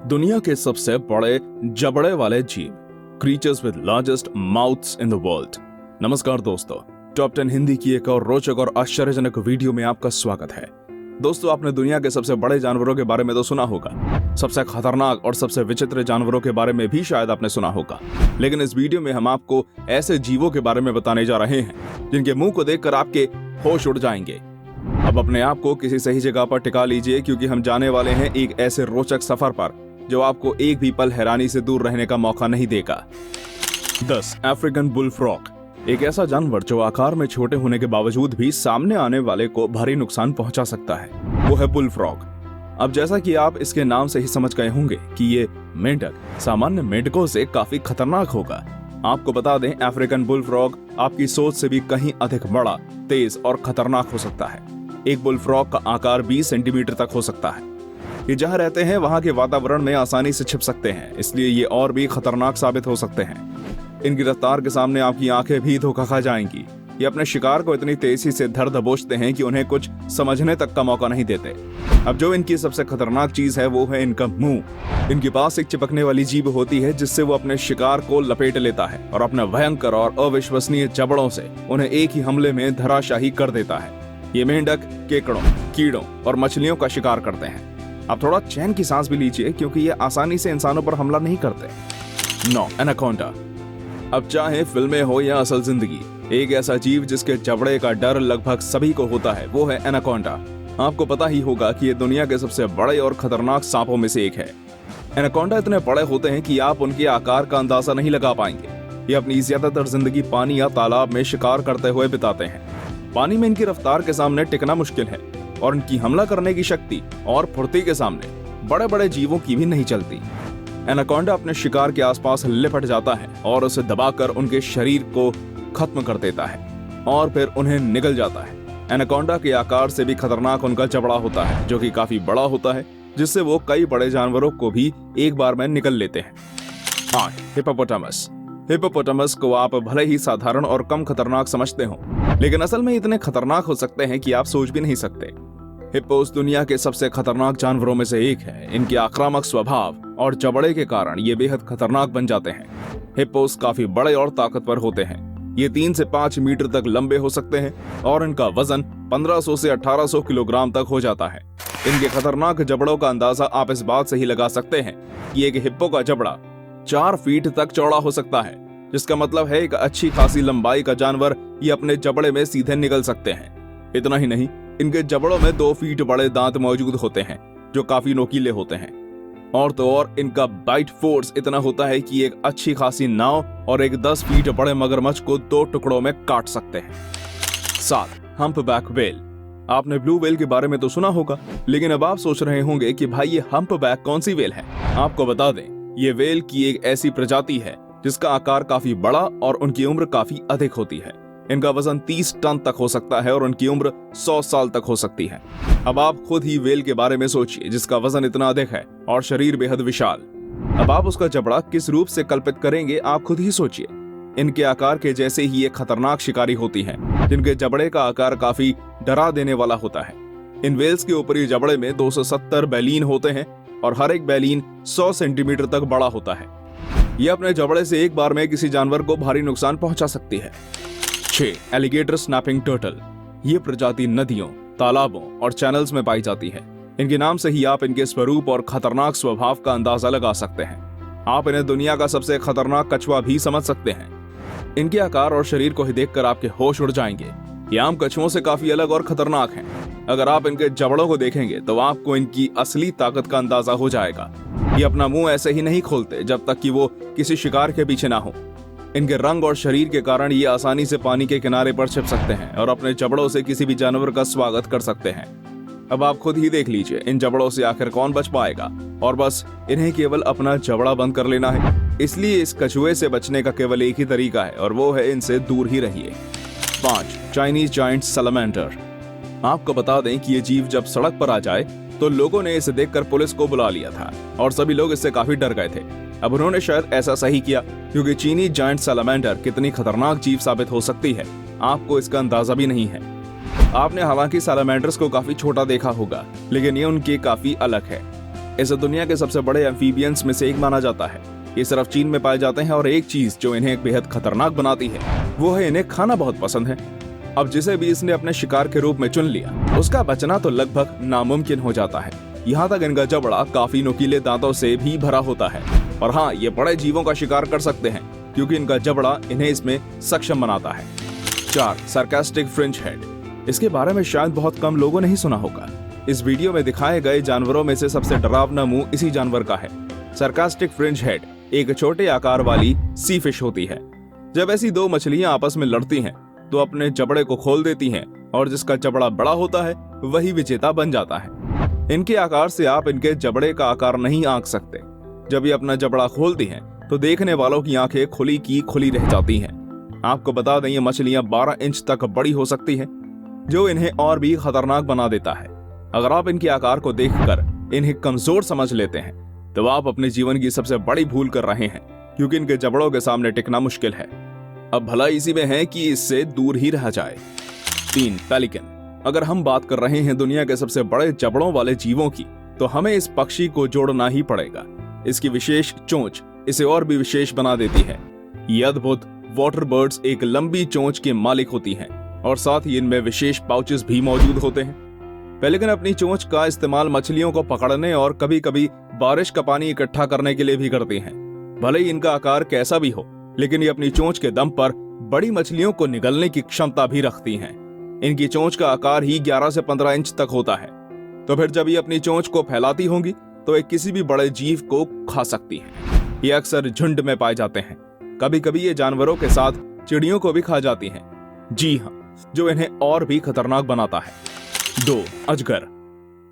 दुनिया के सबसे बड़े जबड़े वाले जीव, creatures with largest mouths in the world. नमस्कार दोस्तों, टॉप 10 हिंदी की एक और रोचक और आश्चर्यजनक वीडियो में आपका स्वागत है। दोस्तों, आपने दुनिया के सबसे बड़े जानवरों के बारे में तो सुना होगा, सबसे खतरनाक और सबसे विचित्र जानवरों के बारे में भी शायद आपने सुना होगा, लेकिन इस वीडियो में हम आपको ऐसे जीवों के बारे में बताने जा रहे हैं जिनके मुंह को देखकर आपके होश उड़ जाएंगे। अब अपने आप को किसी सही जगह पर टिका लीजिए, क्योंकि हम जाने वाले हैं एक ऐसे रोचक सफर पर जो आपको एक भी पल हैरानी से दूर रहने का मौका नहीं देगा। 10 अफ्रीकन बुल फ्रॉग, एक ऐसा जानवर जो आकार में छोटे होने के बावजूद भी सामने आने वाले को भारी नुकसान पहुंचा सकता है, वो है बुल फ्रॉग। अब जैसा कि आप इसके नाम से ही समझ गए होंगे कि ये मेंढक सामान्य मेंढकों से काफी खतरनाक होगा। आपको बता दें, अफ्रीकन बुल फ्रॉग आपकी सोच से भी कहीं अधिक बड़ा, तेज और खतरनाक हो सकता है। एक बुल फ्रॉग का आकार 20 सेंटीमीटर तक हो सकता है। ये जहाँ रहते हैं वहाँ के वातावरण में आसानी से छिप सकते हैं, इसलिए ये और भी खतरनाक साबित हो सकते हैं। इनकी रफ्तार के सामने आपकी आंखें भी धोखा खा जाएंगी। ये अपने शिकार को इतनी तेजी से धर दबोचते हैं कि उन्हें कुछ समझने तक का मौका नहीं देते। अब जो इनकी सबसे खतरनाक चीज है वो है इनका मुंह। इनके पास एक चिपकने वाली जीभ होती है जिससे वो अपने शिकार को लपेट लेता है और अपने भयंकर और अविश्वसनीय जबड़ों से उन्हें एक ही हमले में धराशाही कर देता है। ये मेंढक केकड़ों, कीड़ों और मछलियों का शिकार करते हैं। आप थोड़ा चैन की सांस भी लीजिए, क्योंकि ये आसानी से इंसानों पर हमला नहीं करते। 9 एनाकोंडा। अब चाहे फिल्में हो या असल जिंदगी, एक ऐसा जीव जिसके जबड़े का डर लगभग सभी को होता है वो है एनाकोंडा। आपको पता ही होगा कि ये दुनिया के सबसे बड़े और खतरनाक सांपों में से एक है। एनाकोंडा इतने बड़े होते हैं कि आप उनके आकार का अंदाजा नहीं लगा पाएंगे। ये अपनी ज्यादातर जिंदगी पानी या तालाब में शिकार करते हुए बिताते हैं। पानी में इनकी रफ्तार के सामने टिकना मुश्किल है और इनकी हमला करने की शक्ति और फुर्ती के सामने बड़े बड़े जीवों की भी नहीं चलती। एनाकोंडा अपने शिकार के आसपास लिपट जाता है और उसे दबाकर उनके शरीर को खत्म कर देता है और फिर उन्हें निगल जाता है। एनाकोंडा के आकार से भी खतरनाक उनका जबड़ा होता है, जो कि काफी बड़ा होता है, जिससे वो कई बड़े जानवरों को भी एक बार में निगल लेते हैं। 8 हिप्पोपोटामस। हिप्पोपोटामस को आप भले ही साधारण और कम खतरनाक समझते हो, लेकिन असल में इतने खतरनाक हो सकते हैं कि आप सोच भी नहीं सकते। हिप्पोस दुनिया के सबसे खतरनाक जानवरों में से एक है। इनके आक्रामक स्वभाव और जबड़े के कारण ये बेहद खतरनाक बन जाते हैं। हिप्पोस काफी बड़े और ताकतवर होते हैं। ये 3 से 5 मीटर तक लंबे हो सकते हैं और इनका वजन 1500 से 1800 किलोग्राम तक हो जाता है। इनके खतरनाक जबड़ों का अंदाजा आप इस बात से ही लगा सकते हैं कि एक हिप्पो का जबड़ा 4 फीट तक चौड़ा हो सकता है, जिसका मतलब है एक अच्छी खासी लंबाई का जानवर ये अपने जबड़े में सीधे निकल सकते हैं। इतना ही नहीं, इनके जबड़ों में 2 फीट बड़े दांत मौजूद होते हैं जो काफी नोकीले होते हैं। और तो और इनका बाइट फोर्स इतना होता है कि एक अच्छी खासी नाव और एक 10 फीट बड़े मगरमच्छ को 2 टुकड़ों में काट सकते हैं। 7 हम्पबैक व्हेल। आपने ब्लू व्हेल के बारे में तो सुना होगा, लेकिन अब आप सोच रहे होंगे कि भाई ये हम्पबैक कौन सी व्हेल है। आपको बता दें, ये व्हेल की एक ऐसी प्रजाति है जिसका आकार काफी बड़ा और उनकी उम्र काफी अधिक होती है। इनका वजन 30 टन तक हो सकता है और उनकी उम्र 100 साल तक हो सकती है। अब आप खुद ही व्हेल के बारे में सोचिए, जिसका वजन इतना अधिक है और शरीर बेहद विशाल। अब आप उसका जबड़ा किस रूप से कल्पित करेंगे, आप खुद ही सोचिए। इनके आकार के जैसे ही एक खतरनाक शिकारी होती हैं, जिनके जबड़े का आकार काफी डरा देने वाला होता है। इन व्हेल्स के ऊपरी जबड़े में 270 बैलीन होते हैं और हर एक बैलीन 100 सेंटीमीटर तक बड़ा होता है। यह अपने जबड़े से एक बार में किसी जानवर को भारी नुकसान पहुंचा सकती है। 6 एलिगेटर स्नैपिंग टर्टल। ये प्रजाति नदियों, तालाबों और चैनल्स में पाई जाती है। इनके नाम से ही आप इनके स्वरूप और खतरनाक स्वभाव का अंदाजा लगा सकते हैं। आप इन्हें दुनिया का सबसे खतरनाक कछुआ भी समझ सकते हैं। इनके आकार और शरीर को ही देखकर आपके होश उड़ जाएंगे। ये आम कछुओं से काफी अलग और खतरनाक हैं। अगर आप इनके जबड़ों को देखेंगे तो आपको इनकी असली ताकत का अंदाजा हो जाएगा। ये अपना मुंह ऐसे ही नहीं खोलते जब तक कि वो किसी शिकार के पीछे ना हो। इनके रंग और शरीर के कारण ये आसानी से पानी के किनारे पर छिप सकते हैं और अपने जबड़ों से किसी भी जानवर का स्वागत कर सकते हैं। अब आप खुद ही देख लीजिए, इन जबड़ों से आखिर कौन बच पाएगा, और बस इन्हें केवल अपना जबड़ा बंद कर लेना है। इसलिए इस कछुए से बचने का केवल एक ही तरीका है और वो है इनसे दूर ही रहिए। 5 चाइनीज जायंट सैलामेंडर। आपको बता दें कि ये जीव जब सड़क पर आ जाए तो लोगों ने इसे देखकर पुलिस को बुला लिया था और सभी लोग इससे काफी डर गए थे। अब उन्होंने शायद ऐसा सही किया, क्योंकि चीनी जायंट सैलामेंडर कितनी खतरनाक जीव साबित हो सकती है आपको इसका अंदाजा भी नहीं है। आपने हालांकि सैलामेंडर्स को काफी छोटा देखा होगा, लेकिन ये उनके काफी अलग है। इसे दुनिया के सबसे बड़े एम्फीबियंस में से एक माना जाता है। ये सिर्फ चीन में पाए जाते हैं और एक चीज जो इन्हें बेहद खतरनाक बनाती है वो है इन्हें खाना बहुत पसंद है। अब जिसे भी इसने अपने शिकार के रूप में चुन लिया उसका बचना तो लगभग नामुमकिन हो जाता है। यहाँ तक इनका जबड़ा काफी नुकीले दांतों से भी भरा होता है। और हाँ, ये बड़े जीवों का शिकार कर सकते हैं क्योंकि इनका जबड़ा इन्हें इसमें सक्षम बनाता है। 4. Sarcastic fringe head. इसके बारे में शायद बहुत कम लोगों ने ही सुना होगा। इस वीडियो में दिखाए गए जानवरों में से सबसे डरावना मुंह इसी जानवर का है। सरकास्टिक फ्रिंज हेड एक छोटे आकार वाली सी फिश होती है। जब ऐसी दो मछलियां आपस में लड़ती हैं तो अपने जबड़े को खोल देती हैं और जिसका जबड़ा बड़ा होता है वही विजेता बन जाता है। इनके आकार से आप इनके जबड़े का आकार नहीं आंक सकते। जब ये अपना जबड़ा खोलती हैं तो देखने वालों की आंखें खुली की खुली रह जाती हैं। आपको बता दें ये मछलियां 12 इंच तक बड़ी हो सकती हैं, जो इन्हें और भी खतरनाक बना देता है। अगर आप इनके आकार को देखकर इन्हें कमजोर समझ लेते हैं तो आप अपने जीवन की सबसे बड़ी भूल कर रहे हैं, क्योंकि इनके जबड़ों के सामने टिकना मुश्किल है। अब भला इसी में है कि इससे दूर ही रहा जाए। 3. पेलिकन। अगर हम बात कर रहे हैं दुनिया के सबसे बड़े जबड़ों वाले जीवों की तो हमें इस पक्षी को जोड़ना ही पड़ेगा। इसकी विशेष चोंच इसे और भी विशेष बना देती है। ये अद्भुत वाटर बर्ड्स एक लंबी चोंच के मालिक होती हैं और साथ ही इनमें विशेष पाउचेस भी मौजूद होते हैं। पेलिकन अपनी चोंच का इस्तेमाल मछलियों को पकड़ने और कभी कभी बारिश का पानी इकट्ठा करने के लिए भी करते हैं। भले ही इनका आकार कैसा भी हो, लेकिन ये अपनी चोंच के दम पर बड़ी मछलियों को निगलने की क्षमता भी रखती हैं। इनकी चोंच का आकार ही 11 से 15 इंच तक होता है। तो फिर जब ये अपनी चोंच को फैलाती होंगी तो ये किसी भी बड़े जीव को खा सकती हैं। ये अक्सर झुंड में पाए जाते हैं। कभी कभी ये जानवरों के साथ चिड़ियों को भी खा जाती हैं। जी हाँ, जो इन्हें और भी खतरनाक बनाता है। 2. अजगर।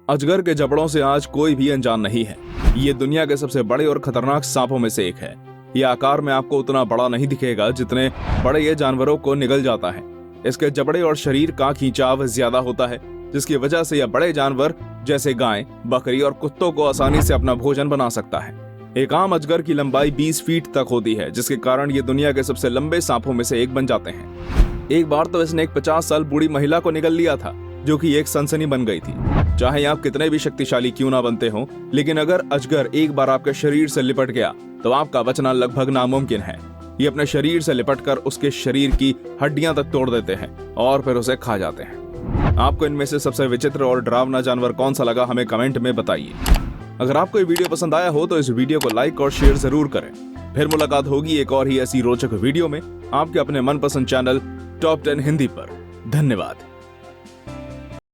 अजगर के जबड़ों से आज कोई भी अनजान नहीं है। ये दुनिया के सबसे बड़े और खतरनाक सांपों में से एक है। ये आकार में आपको उतना बड़ा नहीं दिखेगा जितने बड़े ये जानवरों को निगल जाता है। इसके जबड़े और शरीर का खींचाव ज्यादा होता है, जिसकी वजह से यह बड़े जानवर जैसे गाय, बकरी और कुत्तों को आसानी से अपना भोजन बना सकता है। एक आम अजगर की लंबाई 20 फीट तक होती है, जिसके कारण ये दुनिया के सबसे लंबे सांपों में से एक बन जाते हैं। एक बार तो इसने एक 50 साल बूढ़ी महिला को निगल लिया था, जो कि एक सनसनी बन गई थी। चाहे आप कितने भी शक्तिशाली क्यों ना बनते हो, लेकिन अगर अजगर एक बार आपके शरीर से लिपट गया तो आपका बचना लगभग नामुमकिन है। ये अपने शरीर से लिपटकर उसके शरीर की हड्डियां तक तोड़ देते हैं और फिर उसे खा जाते हैं। आपको इनमें से सबसे विचित्र और डरावना जानवर कौन सा लगा, हमें कमेंट में बताइए। अगर आपको ये वीडियो पसंद आया हो तो इस वीडियो को लाइक और शेयर जरूर करें। फिर मुलाकात होगी एक और ही ऐसी रोचक वीडियो में आपके अपने मनपसंद चैनल टॉप 10 हिंदी पर। धन्यवाद।